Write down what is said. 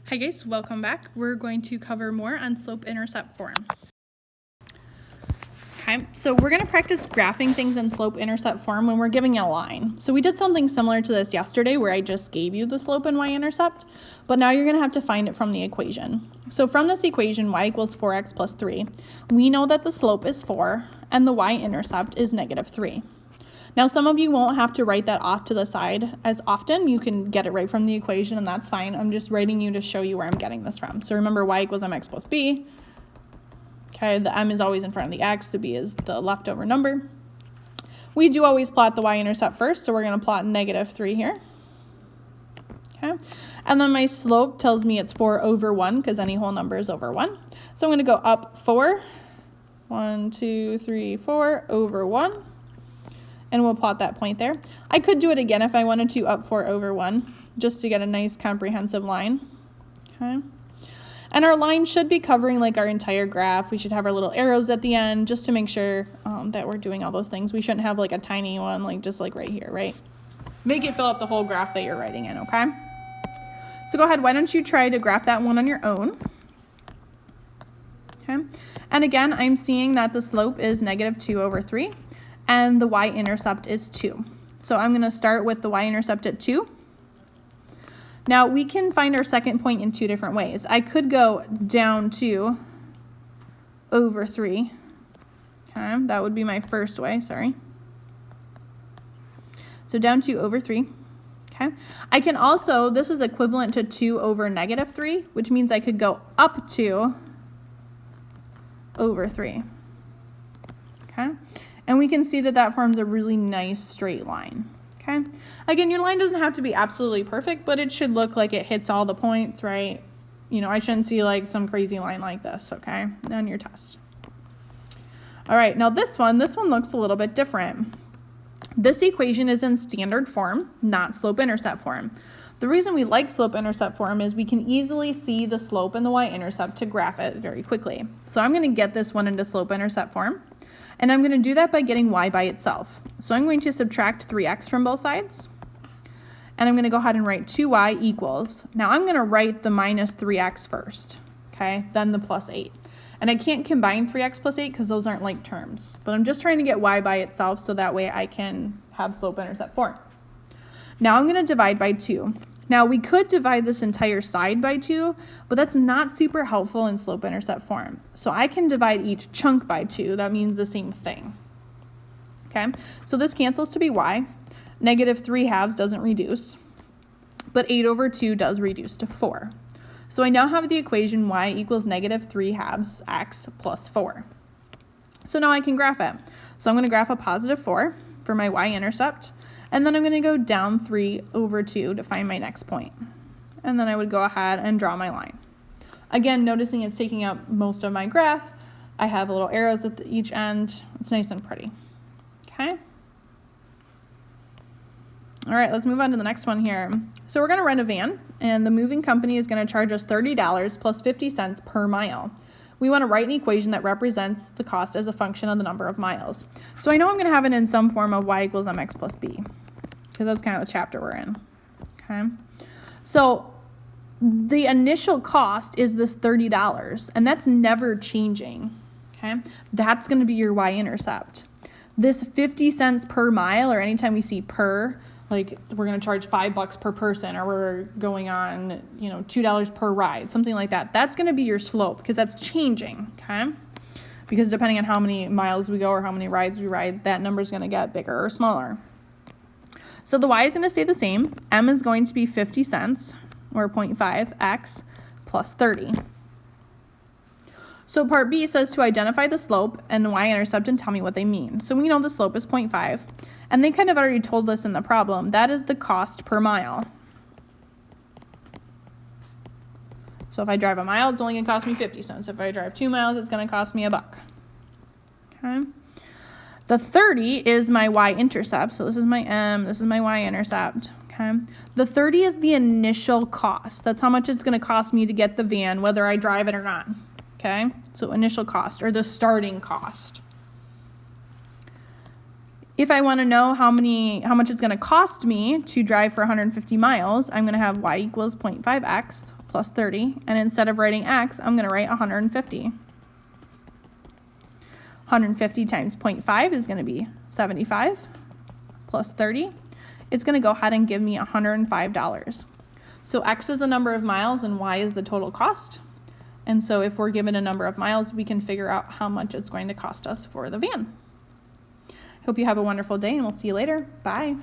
Hi guys, welcome back. We're going to cover more on slope-intercept form. Okay, so we're going to practice graphing things in slope-intercept form when we're giving a line. So we did something similar to this yesterday where I just gave you the slope and y-intercept, but now you're going to have to find it from the equation. So from this equation, y equals 4x plus 3, we know that the slope is 4 and the y-intercept is negative 3. Now, some of you won't have to write that off to the side as often. You can get it right from the equation, and that's fine. I'm just writing you to show you where I'm getting this from. So remember, y equals mx plus b. Okay, the m is always in front of the x. The b is the leftover number. We do always plot the y-intercept first, so we're going to plot negative 3 here. Okay, and then my slope tells me it's 4 over 1 because any whole number is over 1. So I'm going to go up 4, 1, 2, 3, 4 over 1. And we'll plot that point there. I could do it again if I wanted to, up 4 over 1, just to get a nice comprehensive line. Okay. And our line should be covering like our entire graph. We should have our little arrows at the end just to make sure that we're doing all those things. We shouldn't have like a tiny one, like just like right here, right? Make it fill up the whole graph that you're writing in, okay? So go ahead, why don't you try to graph that one on your own? Okay. And again, I'm seeing that the slope is negative 2 over 3. And the y-intercept is 2. So I'm going to start with the y-intercept at 2. Now, we can find our second point in two different ways. I could go down 2 over 3. Okay, that would be my first way, sorry. So down 2 over 3. Okay, I can also, this is equivalent to 2 over negative 3, which means I could go up 2 over 3. Okay. And we can see that that forms a really nice straight line, okay? Again, your line doesn't have to be absolutely perfect, but it should look like it hits all the points, right? You know, I shouldn't see like some crazy line like this, okay, on your test. All right, now this one looks a little bit different. This equation is in standard form, not slope-intercept form. The reason we like slope-intercept form is we can easily see the slope and the y-intercept to graph it very quickly. So I'm gonna get this one into slope-intercept form. And I'm going to do that by getting y by itself. So I'm going to subtract 3x from both sides. And I'm going to go ahead and write 2y equals. Now I'm going to write the minus 3x first, okay? Then the plus 8. And I can't combine 3x plus 8 because those aren't like terms. But I'm just trying to get y by itself so that way I can have slope-intercept form. Now I'm going to divide by 2. Now we could divide this entire side by 2, but that's not super helpful in slope-intercept form. So I can divide each chunk by 2. That means the same thing. Okay, so this cancels to be y. Negative 3 halves doesn't reduce, but 8 over 2 does reduce to 4. So I now have the equation y equals negative 3 halves x plus 4. So now I can graph it. So I'm going to graph a positive 4 for my y-intercept. And then I'm going to go down 3 over 2 to find my next point. And then I would go ahead and draw my line. Again, noticing it's taking up most of my graph. I have little arrows at each end. It's nice and pretty. Okay. All right, let's move on to the next one here. So we're going to rent a van, and the moving company is going to charge us $30 plus 50 cents per mile. We want to write an equation that represents the cost as a function of the number of miles. So I know I'm going to have it in some form of y equals mx plus b, because that's kind of the chapter we're in. Okay. So the initial cost is this $30, and that's never changing. Okay. That's going to be your y-intercept. This 50 cents per mile, or anytime we see per, like we're going to charge $5 per person, or we're going on, you know, $2 per ride, something like that. That's going to be your slope because that's changing, okay? Because depending on how many miles we go or how many rides we ride, that number is going to get bigger or smaller. So the y is going to stay the same. M is going to be 50 cents or 0.5x plus 30. So part B says to identify the slope and y-intercept and tell me what they mean. So we know the slope is 0.5. And they kind of already told us in the problem, that is the cost per mile. So if I drive a mile, it's only going to cost me 50 cents. If I drive 2 miles, it's going to cost me $1. Okay. The 30 is my y-intercept. So this is my m, this is my y-intercept. Okay. The 30 is the initial cost. That's how much it's going to cost me to get the van, whether I drive it or not. Okay. So initial cost, or the starting cost. If I want to know how much it's going to cost me to drive for 150 miles, I'm going to have y equals 0.5x plus 30. And instead of writing x, I'm going to write 150. 150 times 0.5 is going to be 75 plus 30. It's going to go ahead and give me $105. So x is the number of miles and y is the total cost. And so if we're given a number of miles, we can figure out how much it's going to cost us for the van. Hope you have a wonderful day, and we'll see you later. Bye.